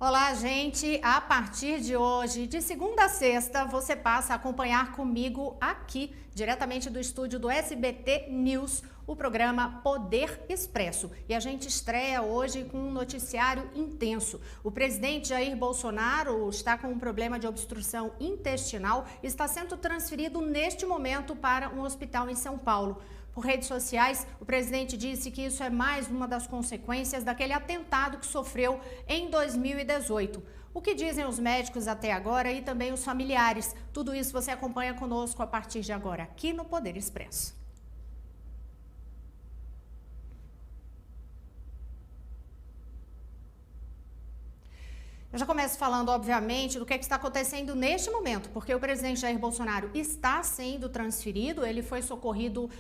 Olá, gente! A partir de hoje, de segunda a sexta, você passa a acompanhar comigo aqui, diretamente do estúdio do SBT News, o programa Poder Expresso. E a gente estreia hoje com um noticiário intenso. O presidente Jair Bolsonaro está com um problema de obstrução intestinal e está sendo transferido neste momento para um hospital em São Paulo. Por redes sociais, o presidente disse que isso é mais uma das consequências daquele atentado que sofreu em 2018. O que dizem os médicos até agora e também os familiares? Tudo isso você acompanha conosco a partir de agora, aqui no Poder Expresso. Eu já começo falando, obviamente, do que está acontecendo neste momento, porque o presidente Jair Bolsonaro está sendo transferido, ele foi socorrido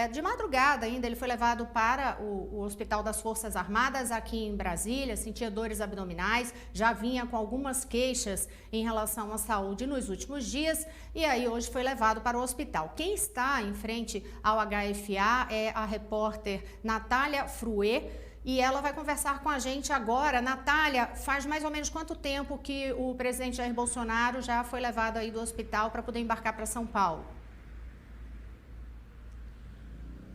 de madrugada ainda, ele foi levado para o Hospital das Forças Armadas aqui em Brasília, sentia dores abdominais, já vinha com algumas queixas em relação à saúde nos últimos dias e aí hoje foi levado para o hospital. Quem está em frente ao HFA é a repórter Natália Fruet, e ela vai conversar com a gente agora. Natália, faz mais ou menos quanto tempo que o presidente Jair Bolsonaro já foi levado aí do hospital para poder embarcar para São Paulo?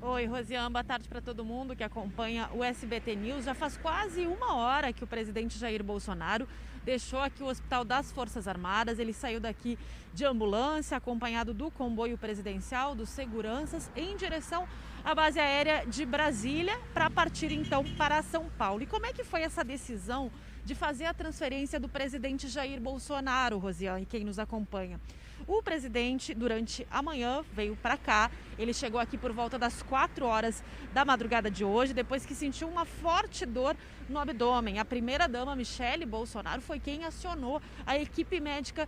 Oi, Rosiane, boa tarde para todo mundo que acompanha o SBT News. Já faz quase uma hora que o presidente Jair Bolsonaro deixou aqui o Hospital das Forças Armadas. Ele saiu daqui de ambulância, acompanhado do comboio presidencial, dos seguranças, em direção à base aérea de Brasília, para partir então para São Paulo. E como é que foi essa decisão de fazer a transferência do presidente Jair Bolsonaro, Rosiane, quem nos acompanha? O presidente, durante a manhã, veio para cá. Ele chegou aqui por volta das 4 horas da madrugada de hoje, depois que sentiu uma forte dor no abdômen. A primeira-dama, Michele Bolsonaro, foi quem acionou a equipe médica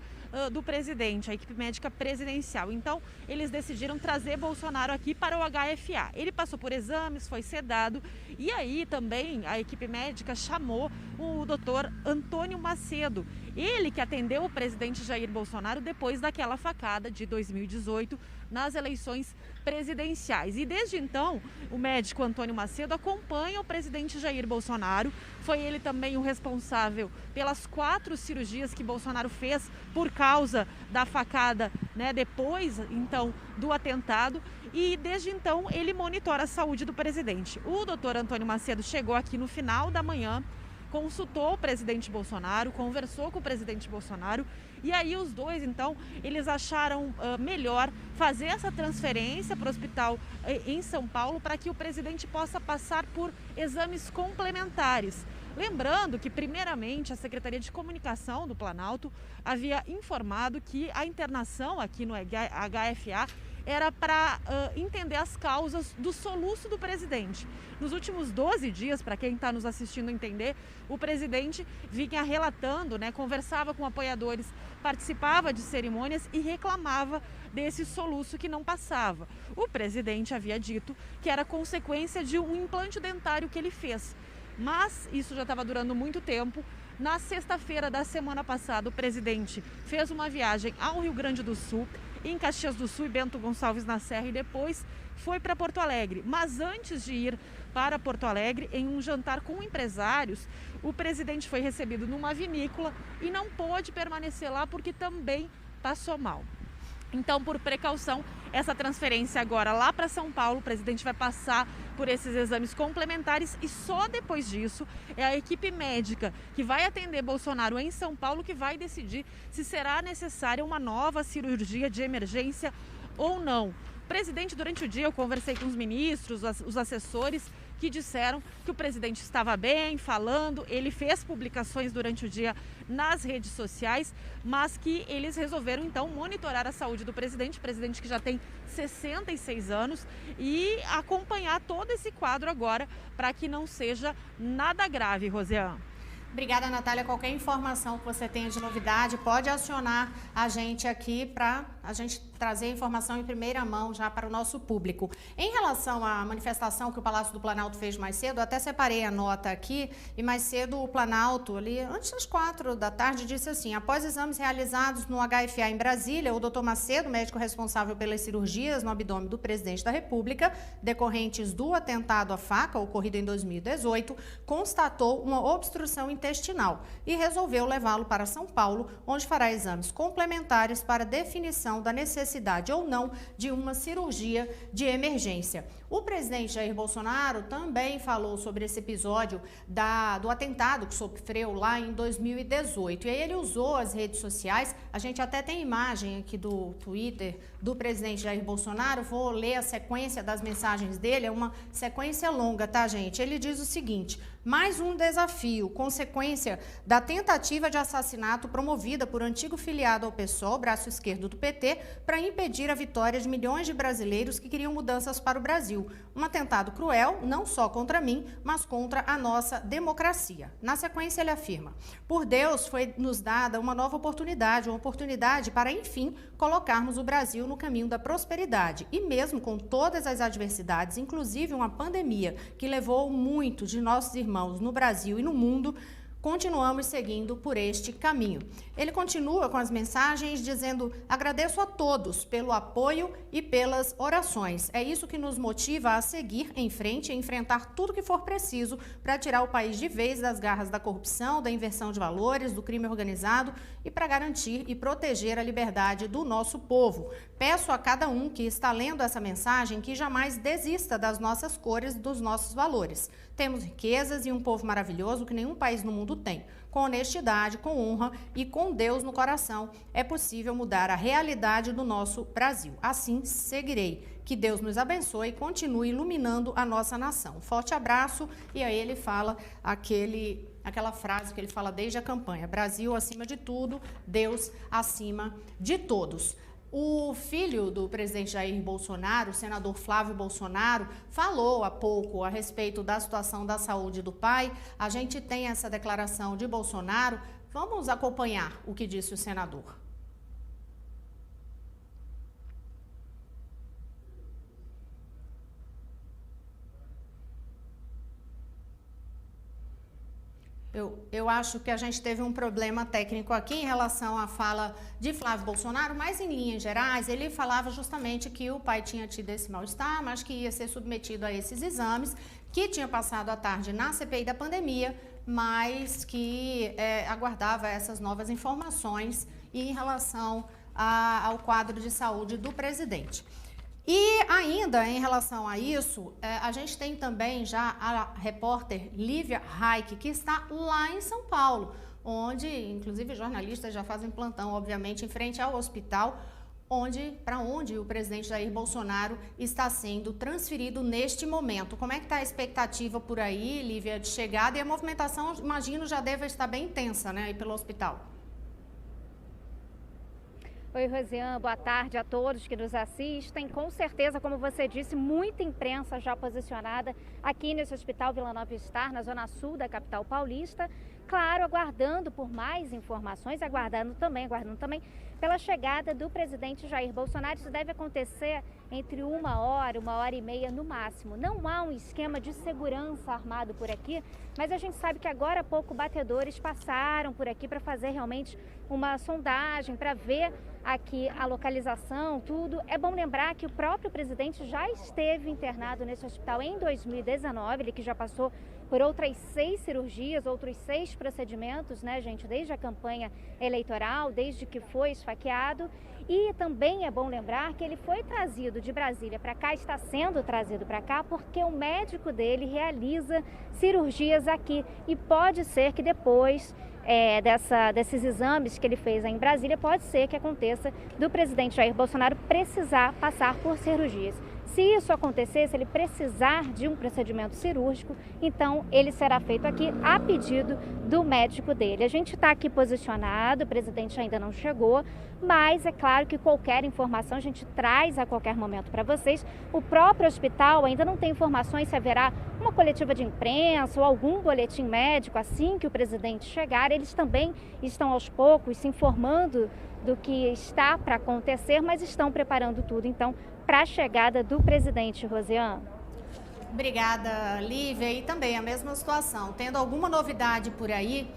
do presidente, a equipe médica presidencial. Então, eles decidiram trazer Bolsonaro aqui para o HFA. Ele passou por exames, foi sedado e aí também a equipe médica chamou o doutor Antônio Macedo. Ele que atendeu o presidente Jair Bolsonaro depois daquela facada de 2018 nas eleições presidenciais. E desde então, o médico Antônio Macedo acompanha o presidente Jair Bolsonaro. Foi ele também o responsável pelas 4 cirurgias que Bolsonaro fez por causa da facada, né, depois então do atentado. E desde então ele monitora a saúde do presidente. O doutor Antônio Macedo chegou aqui no final da manhã, consultou o presidente Bolsonaro, conversou com o presidente Bolsonaro e aí os dois, então, eles acharam melhor fazer essa transferência para o hospital em São Paulo para que o presidente possa passar por exames complementares. Lembrando que, primeiramente, a Secretaria de Comunicação do Planalto havia informado que a internação aqui no HFA era para entender as causas do soluço do presidente. Nos últimos 12 dias, para quem está nos assistindo entender, o presidente vinha relatando, né, conversava com apoiadores, participava de cerimônias e reclamava desse soluço que não passava. O presidente havia dito que era consequência de um implante dentário que ele fez, mas isso já estava durando muito tempo. Na sexta-feira da semana passada, o presidente fez uma viagem ao Rio Grande do Sul, em Caxias do Sul e Bento Gonçalves na Serra, e depois foi para Porto Alegre. Mas antes de ir para Porto Alegre, em um jantar com empresários, o presidente foi recebido numa vinícola e não pôde permanecer lá porque também passou mal. Então, por precaução, essa transferência agora lá para São Paulo, o presidente vai passar por esses exames complementares e só depois disso é a equipe médica que vai atender Bolsonaro em São Paulo que vai decidir se será necessária uma nova cirurgia de emergência ou não. Presidente, durante o dia eu conversei com os ministros, os assessores, que disseram que o presidente estava bem, falando, ele fez publicações durante o dia nas redes sociais, mas que eles resolveram então monitorar a saúde do presidente que já tem 66 anos, e acompanhar todo esse quadro agora para que não seja nada grave, Rosiane. Obrigada, Natália. Qualquer informação que você tenha de novidade, pode acionar a gente aqui para a gente trazer a informação em primeira mão já para o nosso público. Em relação à manifestação que o Palácio do Planalto fez mais cedo, eu até separei a nota aqui, e mais cedo o Planalto, ali antes das 4 da tarde, disse assim: após exames realizados no HFA em Brasília, o Dr. Macedo, médico responsável pelas cirurgias no abdômen do presidente da República, decorrentes do atentado à faca ocorrido em 2018, constatou uma obstrução intestinal e resolveu levá-lo para São Paulo, onde fará exames complementares para definição da necessidade ou não de uma cirurgia de emergência. O presidente Jair Bolsonaro também falou sobre esse episódio do atentado que sofreu lá em 2018. E aí ele usou as redes sociais. A gente até tem imagem aqui do Twitter do presidente Jair Bolsonaro. Vou ler a sequência das mensagens dele. É uma sequência longa, tá, gente? Ele diz o seguinte: mais um desafio, consequência da tentativa de assassinato promovida por antigo filiado ao PSOL, braço esquerdo do PT, para impedir a vitória de milhões de brasileiros que queriam mudanças para o Brasil. Um atentado cruel, não só contra mim, mas contra a nossa democracia. Na sequência, ele afirma: por Deus foi nos dada uma nova oportunidade, uma oportunidade para, enfim, colocarmos o Brasil no caminho da prosperidade. E mesmo com todas as adversidades, inclusive uma pandemia que levou muitos de nossos irmãos no Brasil e no mundo, continuamos seguindo por este caminho. Ele continua com as mensagens dizendo: agradeço a todos pelo apoio e pelas orações. É isso que nos motiva a seguir em frente e enfrentar tudo que for preciso para tirar o país de vez das garras da corrupção, da inversão de valores, do crime organizado e para garantir e proteger a liberdade do nosso povo. Peço a cada um que está lendo essa mensagem que jamais desista das nossas cores, dos nossos valores. Temos riquezas e um povo maravilhoso que nenhum país no mundo tem. Com honestidade, com honra e com Deus no coração, é possível mudar a realidade do nosso Brasil. Assim seguirei. Que Deus nos abençoe e continue iluminando a nossa nação. Forte abraço. E aí ele fala aquela frase que ele fala desde a campanha: Brasil acima de tudo, Deus acima de todos. O filho do presidente Jair Bolsonaro, o senador Flávio Bolsonaro, falou há pouco a respeito da situação da saúde do pai. A gente tem essa declaração de Bolsonaro. Vamos acompanhar o que disse o senador. Eu acho que a gente teve um problema técnico aqui em relação à fala de Flávio Bolsonaro, mas em linhas gerais ele falava justamente que o pai tinha tido esse mal-estar, mas que ia ser submetido a esses exames, que tinha passado a tarde na CPI da pandemia, mas que aguardava essas novas informações em relação ao quadro de saúde do presidente. E ainda em relação a isso, a gente tem também já a repórter Lívia Raik, que está lá em São Paulo, onde inclusive jornalistas já fazem plantão, obviamente, em frente ao hospital, para onde o presidente Jair Bolsonaro está sendo transferido neste momento. Como é que está a expectativa por aí, Lívia, de chegada? E a movimentação, imagino, já deve estar bem intensa, né, aí pelo hospital. Oi, Rosiane, boa tarde a todos que nos assistem. Com certeza, como você disse, muita imprensa já posicionada aqui nesse Hospital Vila Nova Star, na zona sul da capital paulista. Claro, aguardando por mais informações, aguardando também pela chegada do presidente Jair Bolsonaro. Isso deve acontecer entre 1h e meia no máximo. Não há um esquema de segurança armado por aqui, mas a gente sabe que agora há pouco batedores passaram por aqui para fazer realmente uma sondagem, para ver aqui a localização, tudo. É bom lembrar que o próprio presidente já esteve internado nesse hospital em 2019, ele que já passou por outras 6 cirurgias, outros 6 procedimentos, né, gente, desde a campanha eleitoral, desde que foi esfaqueado. E também é bom lembrar que ele foi trazido de Brasília para cá, está sendo trazido para cá, porque o médico dele realiza cirurgias aqui. E pode ser que depois desses exames que ele fez em Brasília, pode ser que aconteça do presidente Jair Bolsonaro precisar passar por cirurgias. Se isso acontecer, se ele precisar de um procedimento cirúrgico, então ele será feito aqui a pedido do médico dele. A gente está aqui posicionado, o presidente ainda não chegou, mas é claro que qualquer informação a gente traz a qualquer momento para vocês. O próprio hospital ainda não tem informações se haverá uma coletiva de imprensa ou algum boletim médico assim que o presidente chegar. Eles também estão aos poucos se informando do que está para acontecer, mas estão preparando tudo, então, para a chegada do presidente. Rosiane. Obrigada, Lívia. E também a mesma situação. Tendo alguma novidade por aí,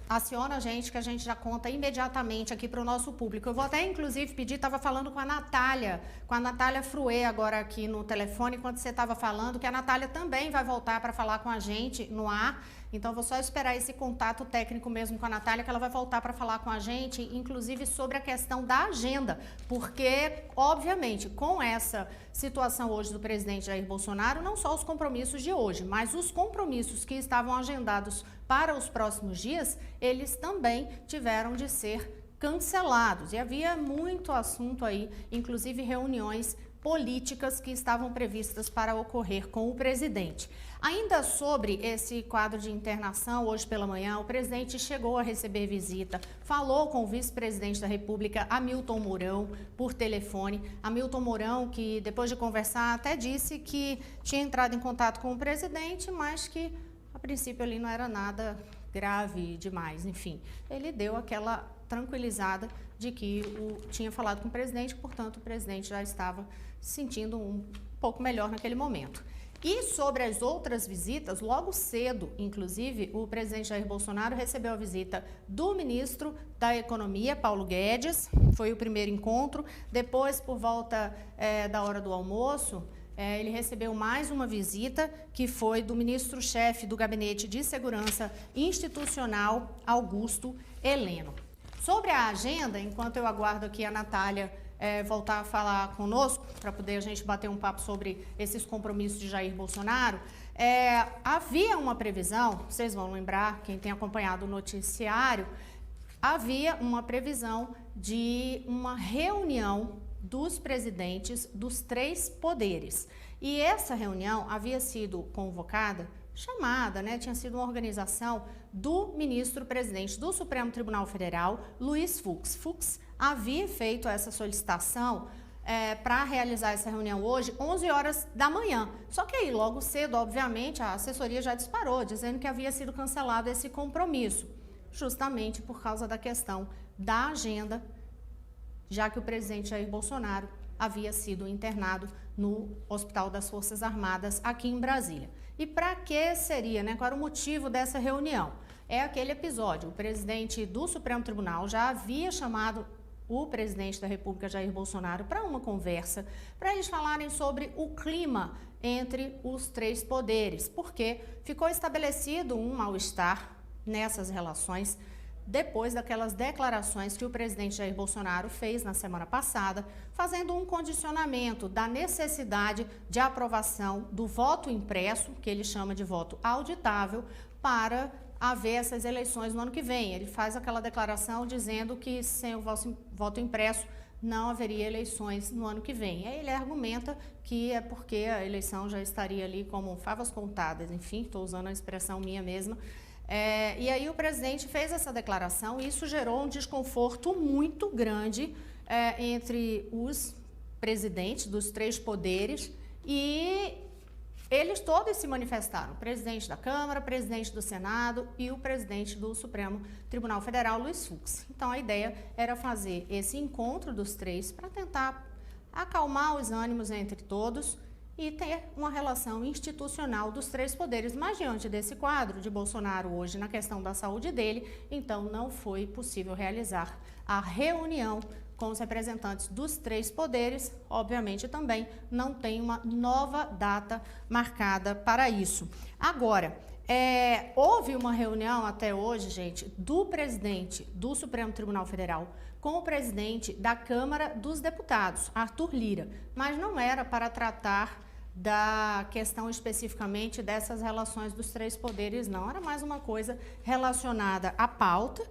aciona a gente que a gente já conta imediatamente aqui para o nosso público. Eu vou até, inclusive, pedir, estava falando com a Natália Fruê agora aqui no telefone, enquanto você estava falando, que a Natália também vai voltar para falar com a gente no ar. Então, vou só esperar esse contato técnico mesmo com a Natália, que ela vai voltar para falar com a gente, inclusive sobre a questão da agenda, porque, obviamente, com essa situação hoje do presidente Jair Bolsonaro, não só os compromissos de hoje, mas os compromissos que estavam agendados para os próximos dias, eles também tiveram de ser cancelados. E havia muito assunto aí, inclusive reuniões políticas que estavam previstas para ocorrer com o presidente. Ainda sobre esse quadro de internação, hoje pela manhã, o presidente chegou a receber visita, falou com o vice-presidente da República, Hamilton Mourão, por telefone. Hamilton Mourão, que depois de conversar até disse que tinha entrado em contato com o presidente, mas que a princípio ali não era nada grave demais. Enfim, ele deu aquela tranquilizada de que tinha falado com o presidente, portanto o presidente já estava se sentindo um pouco melhor naquele momento. E sobre as outras visitas, logo cedo, inclusive, o presidente Jair Bolsonaro recebeu a visita do ministro da Economia, Paulo Guedes, foi o primeiro encontro. Depois, por volta da hora do almoço, ele recebeu mais uma visita, que foi do ministro-chefe do Gabinete de Segurança Institucional, Augusto Heleno. Sobre a agenda, enquanto eu aguardo aqui a Natália voltar a falar conosco, para poder a gente bater um papo sobre esses compromissos de Jair Bolsonaro, havia uma previsão, vocês vão lembrar, quem tem acompanhado o noticiário, havia uma previsão de uma reunião dos presidentes dos 3 poderes. E essa reunião havia sido convocada, chamada, tinha sido uma organização do ministro-presidente do Supremo Tribunal Federal, Luiz Fux. Fux havia feito essa solicitação para realizar essa reunião hoje, 11 horas da manhã. Só que aí, logo cedo, obviamente, a assessoria já disparou, dizendo que havia sido cancelado esse compromisso, justamente por causa da questão da agenda, já que o presidente Jair Bolsonaro havia sido internado no Hospital das Forças Armadas aqui em Brasília. E para que seria, qual era o motivo dessa reunião? É aquele episódio, o presidente do Supremo Tribunal já havia chamado o presidente da República, Jair Bolsonaro, para uma conversa, para eles falarem sobre o clima entre os 3 poderes, porque ficou estabelecido um mal-estar nessas relações depois daquelas declarações que o presidente Jair Bolsonaro fez na semana passada, fazendo um condicionamento da necessidade de aprovação do voto impresso, que ele chama de voto auditável, para haver essas eleições no ano que vem. Ele faz aquela declaração dizendo que sem o voto impresso não haveria eleições no ano que vem. Aí ele argumenta que é porque a eleição já estaria ali como favas contadas, enfim, estou usando a expressão minha mesma. E aí o presidente fez essa declaração e isso gerou um desconforto muito grande entre os presidentes dos 3 poderes e eles todos se manifestaram, o presidente da Câmara, o presidente do Senado e o presidente do Supremo Tribunal Federal, Luiz Fux. Então a ideia era fazer esse encontro dos 3 para tentar acalmar os ânimos entre todos e ter uma relação institucional dos 3 poderes. Mas diante desse quadro de Bolsonaro hoje na questão da saúde dele, então não foi possível realizar a reunião com os representantes dos 3 poderes. Obviamente também não tem uma nova data marcada para isso. Agora, houve uma reunião até hoje, gente, do presidente do Supremo Tribunal Federal com o presidente da Câmara dos Deputados, Arthur Lira, mas não era para tratar da questão especificamente dessas relações dos 3 poderes, não. Era mais uma coisa relacionada à pauta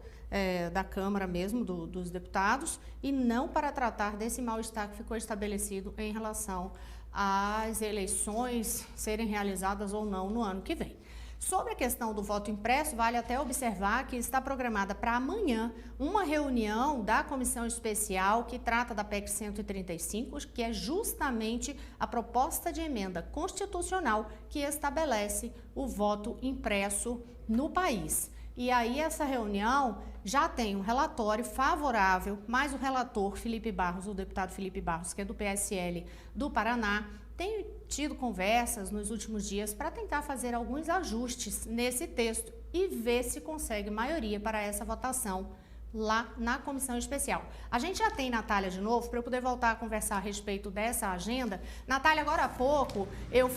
da Câmara mesmo, dos deputados, e não para tratar desse mal-estar que ficou estabelecido em relação às eleições serem realizadas ou não no ano que vem. Sobre a questão do voto impresso, vale até observar que está programada para amanhã uma reunião da comissão especial que trata da PEC 135, que é justamente a proposta de emenda constitucional que estabelece o voto impresso no país. E aí essa reunião já tem um relatório favorável, mas o relator Felipe Barros, o deputado Felipe Barros, que é do PSL do Paraná, tem tido conversas nos últimos dias para tentar fazer alguns ajustes nesse texto e ver se consegue maioria para essa votação lá na comissão especial. A gente já tem Natália de novo, para eu poder voltar a conversar a respeito dessa agenda. Natália, agora há pouco, eu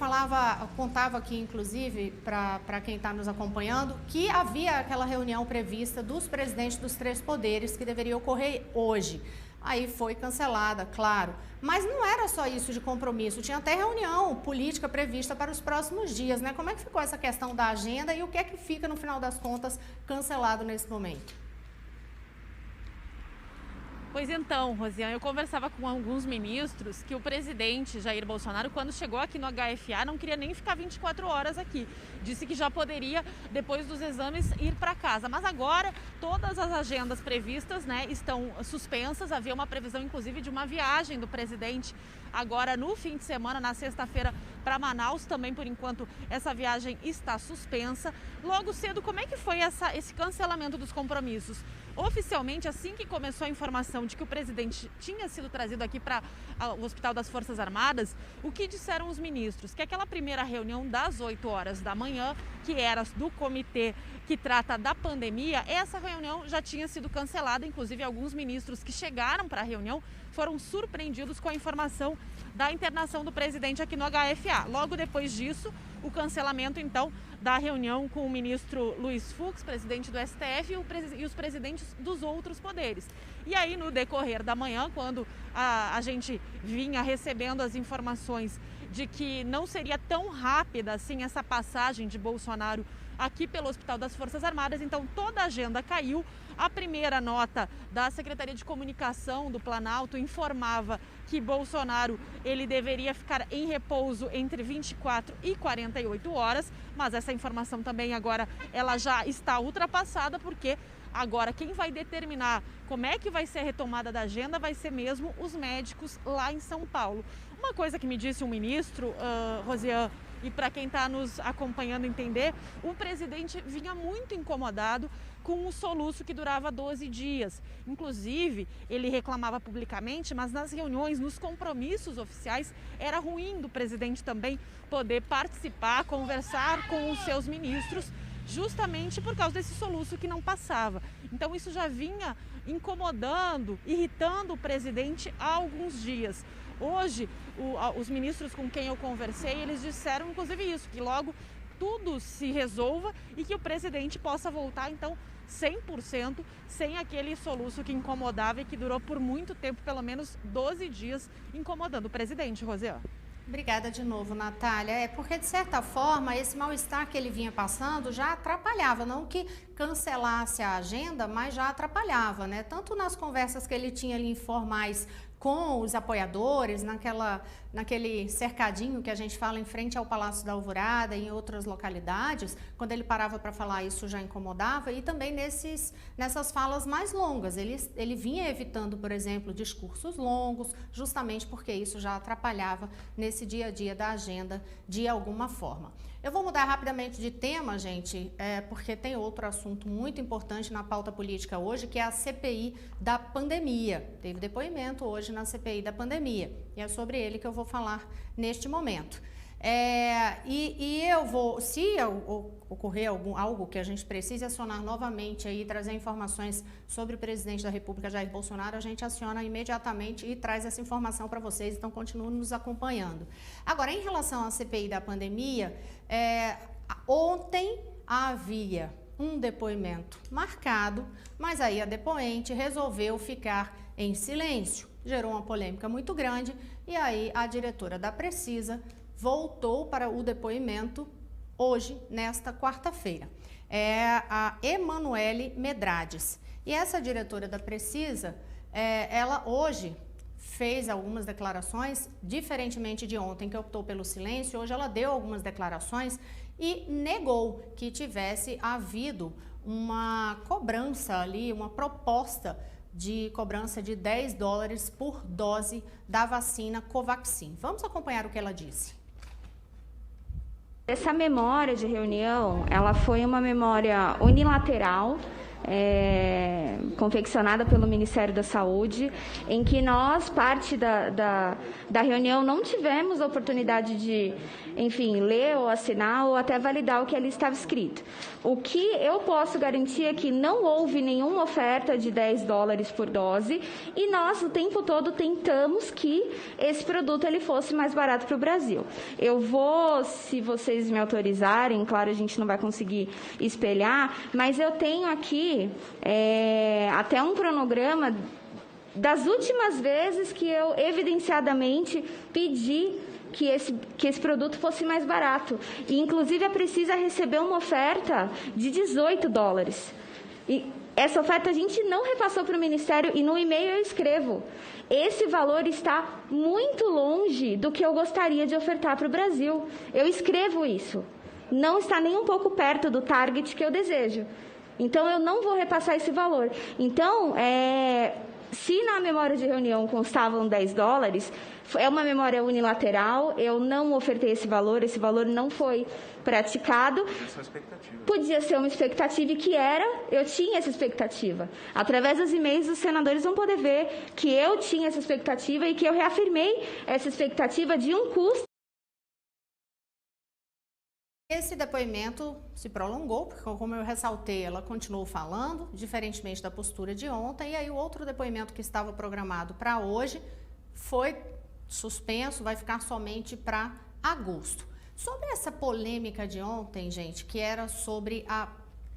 contava aqui, inclusive, para quem está nos acompanhando, que havia aquela reunião prevista dos presidentes dos 3 poderes que deveria ocorrer hoje. Aí foi cancelada, claro. Mas não era só isso de compromisso, tinha até reunião política prevista para os próximos dias, né? Como é que ficou essa questão da agenda e o que é que fica, no final das contas, cancelado nesse momento? Pois então, Rosiane, eu conversava com alguns ministros que o presidente Jair Bolsonaro, quando chegou aqui no HFA, não queria nem ficar 24 horas aqui. Disse que já poderia, depois dos exames, ir para casa. Mas agora, todas as agendas previstas, né, estão suspensas. Havia uma previsão, inclusive, de uma viagem do presidente agora no fim de semana, na sexta-feira, para Manaus. Também, por enquanto, essa viagem está suspensa. Logo cedo, como é que foi esse cancelamento dos compromissos? Oficialmente, assim que começou a informação de que o presidente tinha sido trazido aqui para o Hospital das Forças Armadas, o que disseram os ministros? Que aquela primeira reunião das 8 horas da manhã, que era do comitê que trata da pandemia, essa reunião já tinha sido cancelada. Inclusive, alguns ministros que chegaram para a reunião foram surpreendidos com a informação da internação do presidente aqui no HFA. Logo depois disso, o cancelamento, então, da reunião com o ministro Luiz Fux, presidente do STF, e os presidentes dos outros poderes. E aí, no decorrer da manhã, quando a gente vinha recebendo as informações de que não seria tão rápida assim essa passagem de Bolsonaro aqui pelo Hospital das Forças Armadas, então toda a agenda caiu. A primeira nota da Secretaria de Comunicação do Planalto informava que Bolsonaro ele deveria ficar em repouso entre 24 e 48 horas, mas essa informação também agora ela já está ultrapassada, porque agora quem vai determinar como é que vai ser a retomada da agenda vai ser mesmo os médicos lá em São Paulo. Uma coisa que me disse um ministro, Rosiane, e para quem está nos acompanhando entender, o presidente vinha muito incomodado com o soluço que durava 12 dias. Inclusive, ele reclamava publicamente, mas nas reuniões, nos compromissos oficiais, era ruim do presidente também poder participar, conversar com os seus ministros, justamente por causa desse soluço que não passava. Então, isso já vinha incomodando, irritando o presidente há alguns dias. Hoje, os ministros com quem eu conversei, eles disseram inclusive isso, que logo tudo se resolva e que o presidente possa voltar, então, 100%, sem aquele soluço que incomodava e que durou por muito tempo, pelo menos 12 dias, incomodando o presidente, Rosiane. Obrigada de novo, Natália. É porque, de certa forma, esse mal-estar que ele vinha passando já atrapalhava, não que cancelasse a agenda, mas já atrapalhava, né? Tanto nas conversas que ele tinha ali informais com os apoiadores, naquele cercadinho que a gente fala em frente ao Palácio da Alvorada e em outras localidades, quando ele parava para falar isso já incomodava, e também nessas falas mais longas. Ele vinha evitando, por exemplo, discursos longos, justamente porque isso já atrapalhava nesse dia a dia da agenda de alguma forma. Eu vou mudar rapidamente de tema, gente, porque tem outro assunto muito importante na pauta política hoje, que é a CPI da pandemia. Teve depoimento hoje na CPI da pandemia e é sobre ele que eu vou falar neste momento. Eu vou, se ocorrer algo que a gente precise acionar novamente aí, trazer informações sobre o presidente da República, Jair Bolsonaro, a gente aciona imediatamente e traz essa informação para vocês, então continuem nos acompanhando. Agora, em relação à CPI da pandemia, ontem havia um depoimento marcado, mas aí a depoente resolveu ficar em silêncio. Gerou uma polêmica muito grande e aí a diretora da Precisa voltou para o depoimento hoje, nesta quarta-feira. É a Emanuele Medrades. E essa diretora da Precisa, ela hoje fez algumas declarações, diferentemente de ontem, que optou pelo silêncio. Hoje ela deu algumas declarações e negou que tivesse havido uma cobrança ali, uma proposta de cobrança de $10 por dose da vacina Covaxin. Vamos acompanhar o que ela disse. Essa memória de reunião, ela foi uma memória unilateral, confeccionada pelo Ministério da Saúde, em que nós, parte da reunião, não tivemos a oportunidade de, enfim, ler ou assinar ou até validar o que ali estava escrito. O que eu posso garantir é que não houve nenhuma oferta de $10 por dose e nós, o tempo todo, tentamos que esse produto ele fosse mais barato para o Brasil. Eu vou, se vocês me autorizarem, claro, a gente não vai conseguir espelhar, mas eu tenho aqui até um cronograma das últimas vezes que eu evidenciadamente pedi que esse produto fosse mais barato. E, inclusive, a Precisa recebeu uma oferta de $18. E essa oferta a gente não repassou para o Ministério e no e-mail eu escrevo: esse valor está muito longe do que eu gostaria de ofertar para o Brasil. Eu escrevo isso. Não está nem um pouco perto do target que eu desejo. Então, eu não vou repassar esse valor. Então, se na memória de reunião constavam $10, é uma memória unilateral, eu não ofertei esse valor não foi praticado. Podia ser uma expectativa e eu tinha essa expectativa. Através dos e-mails, os senadores vão poder ver que eu tinha essa expectativa e que eu reafirmei essa expectativa de um custo. Esse depoimento se prolongou, porque, como eu ressaltei, ela continuou falando, diferentemente da postura de ontem, e aí o outro depoimento que estava programado para hoje foi suspenso, vai ficar somente para agosto. Sobre essa polêmica de ontem, gente, que era sobre a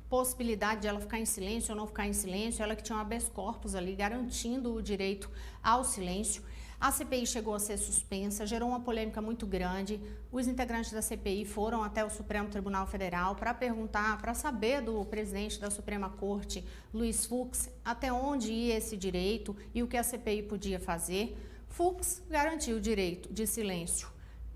possibilidade de ela ficar em silêncio ou não ficar em silêncio, ela que tinha um habeas corpus ali garantindo o direito ao silêncio. A CPI chegou a ser suspensa, gerou uma polêmica muito grande. Os integrantes da CPI foram até o Supremo Tribunal Federal para perguntar, para saber do presidente da Suprema Corte, Luiz Fux, até onde ia esse direito e o que a CPI podia fazer. Fux garantiu o direito de silêncio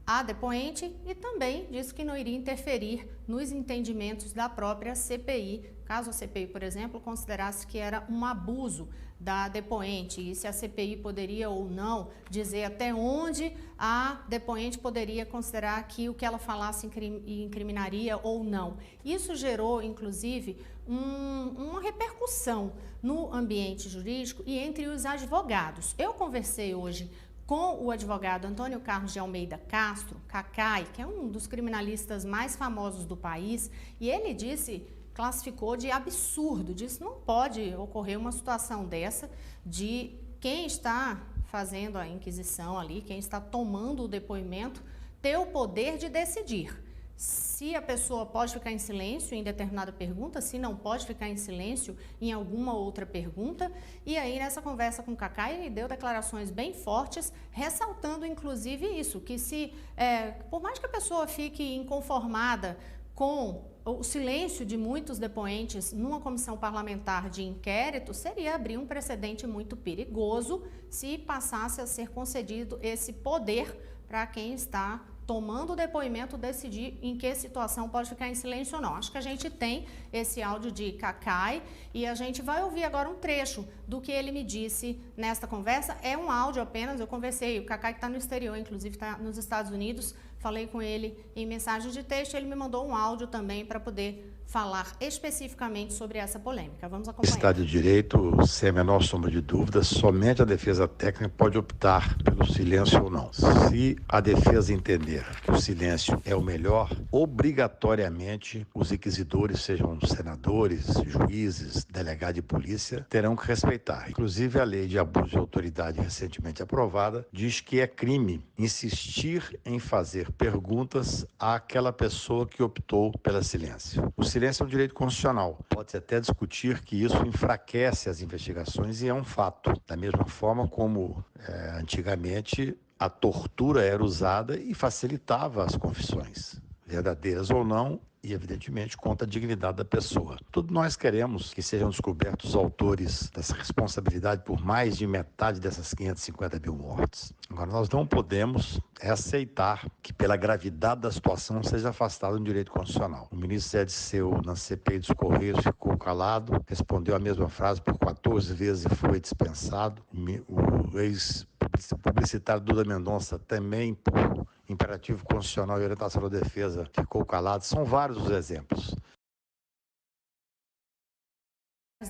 à depoente e também disse que não iria interferir nos entendimentos da própria CPI, caso a CPI, por exemplo, considerasse que era um abuso da depoente e se a CPI poderia ou não dizer até onde a depoente poderia considerar que o que ela falasse incriminaria ou não. Isso gerou, inclusive, uma repercussão no ambiente jurídico e entre os advogados. Eu conversei hoje com o advogado Antônio Carlos de Almeida Castro, Cacai, que é um dos criminalistas mais famosos do país, e ele classificou de absurdo, disse que não pode ocorrer uma situação dessa de quem está fazendo a inquisição ali, quem está tomando o depoimento, ter o poder de decidir se a pessoa pode ficar em silêncio em determinada pergunta, se não pode ficar em silêncio em alguma outra pergunta. E aí, nessa conversa com o Cacá, ele deu declarações bem fortes, ressaltando, inclusive, isso, que por mais que a pessoa fique inconformada com o silêncio de muitos depoentes numa comissão parlamentar de inquérito, seria abrir um precedente muito perigoso se passasse a ser concedido esse poder para quem está tomando o depoimento, decidir em que situação pode ficar em silêncio ou não. Acho que a gente tem esse áudio de Cacai e a gente vai ouvir agora um trecho do que ele me disse nesta conversa. É um áudio apenas, eu conversei, o Cacai que está no exterior, inclusive está nos Estados Unidos, falei com ele em mensagem de texto, ele me mandou um áudio também para poder falar especificamente sobre essa polêmica. Vamos acompanhar. Estado de Direito, sem a menor sombra de dúvida, somente a defesa técnica pode optar pelo silêncio ou não. Se a defesa entender que o silêncio é o melhor, obrigatoriamente os inquisidores, sejam senadores, juízes, delegados de polícia, terão que respeitar. Inclusive, a lei de abuso de autoridade recentemente aprovada diz que é crime insistir em fazer perguntas àquela pessoa que optou pelo silêncio. O silêncio é um direito constitucional. Pode-se até discutir que isso enfraquece as investigações e é um fato. Da mesma forma como antigamente a tortura era usada e facilitava as confissões, verdadeiras ou não, e evidentemente contra a dignidade da pessoa. Todos nós queremos que sejam descobertos os autores dessa responsabilidade por mais de metade dessas 550 mil mortes. Agora, nós não podemos aceitar que, pela gravidade da situação, seja afastado um direito constitucional. O ministro Zé Disseu, na CPI dos Correios, ficou calado, respondeu a mesma frase por 14 vezes e foi dispensado. O ex-publicitário Duda Mendonça também, por imperativo constitucional e orientação da defesa ficou calado. São vários os exemplos.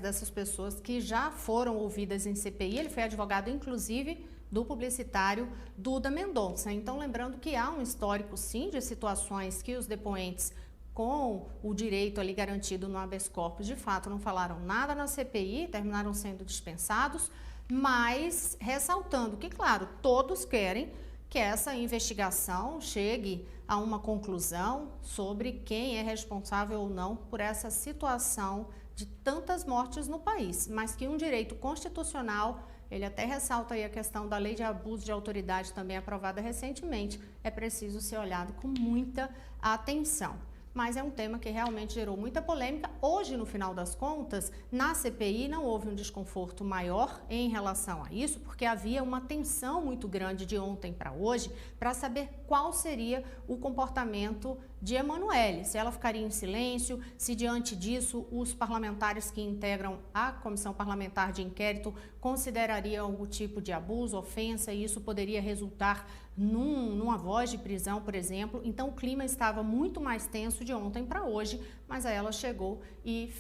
Dessas pessoas que já foram ouvidas em CPI, ele foi advogado, inclusive, do publicitário Duda Mendonça. Então, lembrando que há um histórico, sim, de situações que os depoentes com o direito ali garantido no habeas corpus, de fato, não falaram nada na CPI, terminaram sendo dispensados, mas ressaltando que, claro, todos querem que essa investigação chegue a uma conclusão sobre quem é responsável ou não por essa situação de tantas mortes no país, mas que um direito constitucional, ele até ressalta aí a questão da lei de abuso de autoridade também aprovada recentemente, é preciso ser olhado com muita atenção. Mas é um tema que realmente gerou muita polêmica. Hoje, no final das contas, na CPI não houve um desconforto maior em relação a isso, porque havia uma tensão muito grande de ontem para hoje para saber qual seria o comportamento de Emanuele, se ela ficaria em silêncio, se diante disso os parlamentares que integram a Comissão Parlamentar de Inquérito considerariam algum tipo de abuso, ofensa, e isso poderia resultar numa voz de prisão, por exemplo. Então o clima estava muito mais tenso de ontem para hoje, mas aí ela chegou e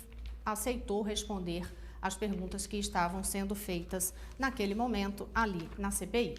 aceitou responder as perguntas que estavam sendo feitas naquele momento ali na CPI.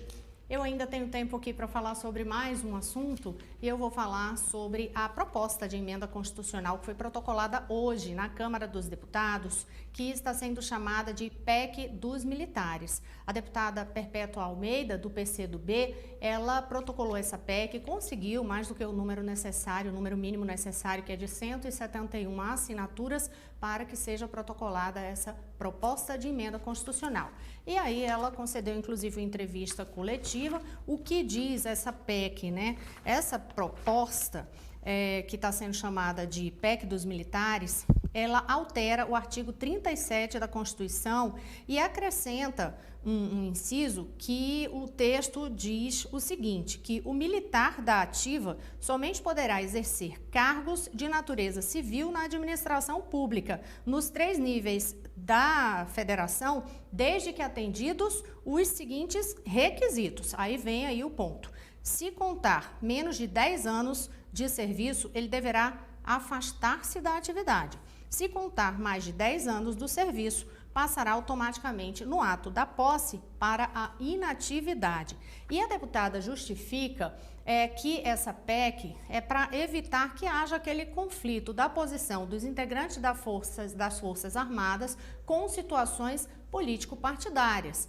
Eu ainda tenho tempo aqui para falar sobre mais um assunto e eu vou falar sobre a proposta de emenda constitucional que foi protocolada hoje na Câmara dos Deputados, que está sendo chamada de PEC dos militares. A deputada Perpétua Almeida, do PCdoB, ela protocolou essa PEC, conseguiu mais do que o número necessário, o número mínimo necessário, que é de 171 assinaturas, para que seja protocolada essa proposta de emenda constitucional. E aí ela concedeu, inclusive, uma entrevista coletiva. O que diz essa PEC, né? Essa proposta, que está sendo chamada de PEC dos militares, ela altera o artigo 37 da Constituição e acrescenta um inciso que o texto diz o seguinte, que o militar da ativa somente poderá exercer cargos de natureza civil na administração pública, nos 3 níveis da federação, desde que atendidos os seguintes requisitos. Aí vem aí o ponto. Se contar menos de 10 anos de serviço, ele deverá afastar-se da atividade. Se contar mais de 10 anos do serviço, passará automaticamente no ato da posse para a inatividade. E a deputada justifica que essa PEC é para evitar que haja aquele conflito da posição dos integrantes das Forças Armadas com situações político-partidárias.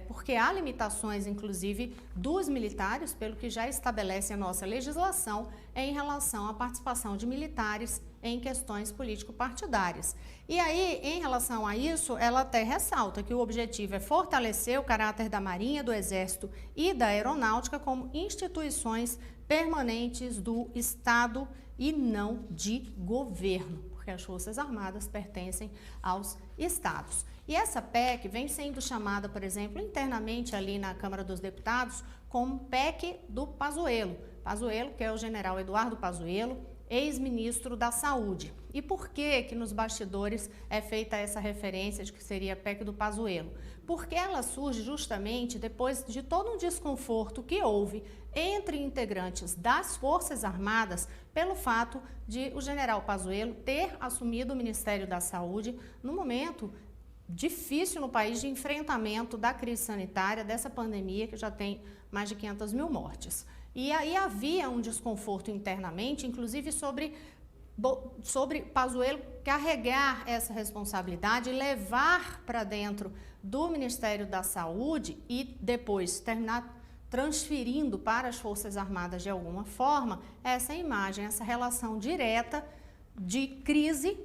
Porque há limitações, inclusive, dos militares, pelo que já estabelece a nossa legislação, em relação à participação de militares em questões político-partidárias. E aí, em relação a isso, ela até ressalta que o objetivo é fortalecer o caráter da Marinha, do Exército e da Aeronáutica como instituições permanentes do Estado e não de governo, porque as Forças Armadas pertencem aos Estados. E essa PEC vem sendo chamada, por exemplo, internamente ali na Câmara dos Deputados, como PEC do Pazuello. Pazuello, que é o general Eduardo Pazuello, ex-ministro da Saúde. E por que nos bastidores é feita essa referência de que seria a PEC do Pazuello? Porque ela surge justamente depois de todo um desconforto que houve entre integrantes das Forças Armadas pelo fato de o general Pazuello ter assumido o Ministério da Saúde no momento difícil no país de enfrentamento da crise sanitária, dessa pandemia que já tem mais de 500 mil mortes. E aí havia um desconforto internamente, inclusive sobre Pazuello carregar essa responsabilidade e levar para dentro do Ministério da Saúde e depois terminar transferindo para as Forças Armadas de alguma forma essa imagem, essa relação direta de crise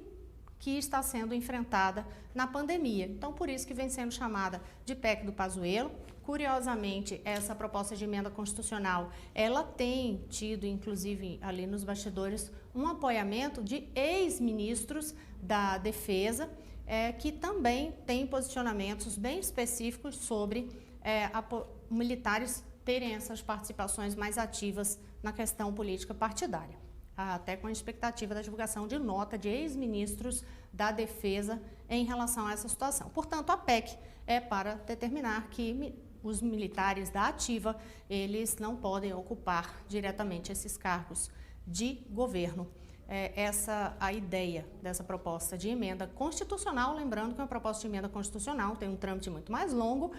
que está sendo enfrentada na pandemia. Então, por isso que vem sendo chamada de PEC do Pazuello. Curiosamente, essa proposta de emenda constitucional, ela tem tido, inclusive, ali nos bastidores, um apoiamento de ex-ministros da Defesa, que também têm posicionamentos bem específicos sobre militares terem essas participações mais ativas na questão política partidária. Até com a expectativa da divulgação de nota de ex-ministros da Defesa em relação a essa situação. Portanto, a PEC é para determinar que os militares da ativa, eles não podem ocupar diretamente esses cargos de governo. Essa a ideia dessa proposta de emenda constitucional, lembrando que uma proposta de emenda constitucional tem um trâmite muito mais longo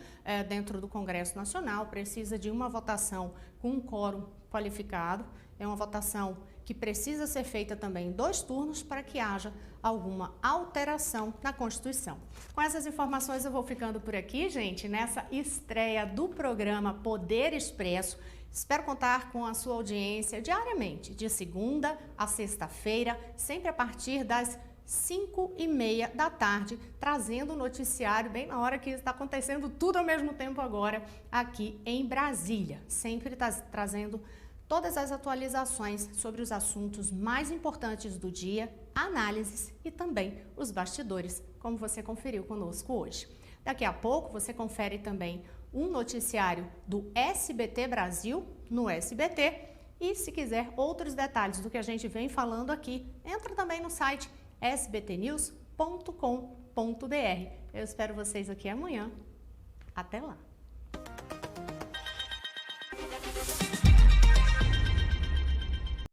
dentro do Congresso Nacional, precisa de uma votação com um quórum qualificado, é uma votação que precisa ser feita também em 2 turnos para que haja alguma alteração na Constituição. Com essas informações eu vou ficando por aqui, gente, nessa estreia do programa Poder Expresso. Espero contar com a sua audiência diariamente, de segunda a sexta-feira, sempre a partir das 5h30 da tarde, trazendo o noticiário bem na hora que está acontecendo tudo ao mesmo tempo agora aqui em Brasília. Sempre trazendo todas as atualizações sobre os assuntos mais importantes do dia, análises e também os bastidores, como você conferiu conosco hoje. Daqui a pouco você confere também um noticiário do SBT Brasil no SBT e, se quiser outros detalhes do que a gente vem falando aqui, entra também no site sbtnews.com.br. Eu espero vocês aqui amanhã. Até lá!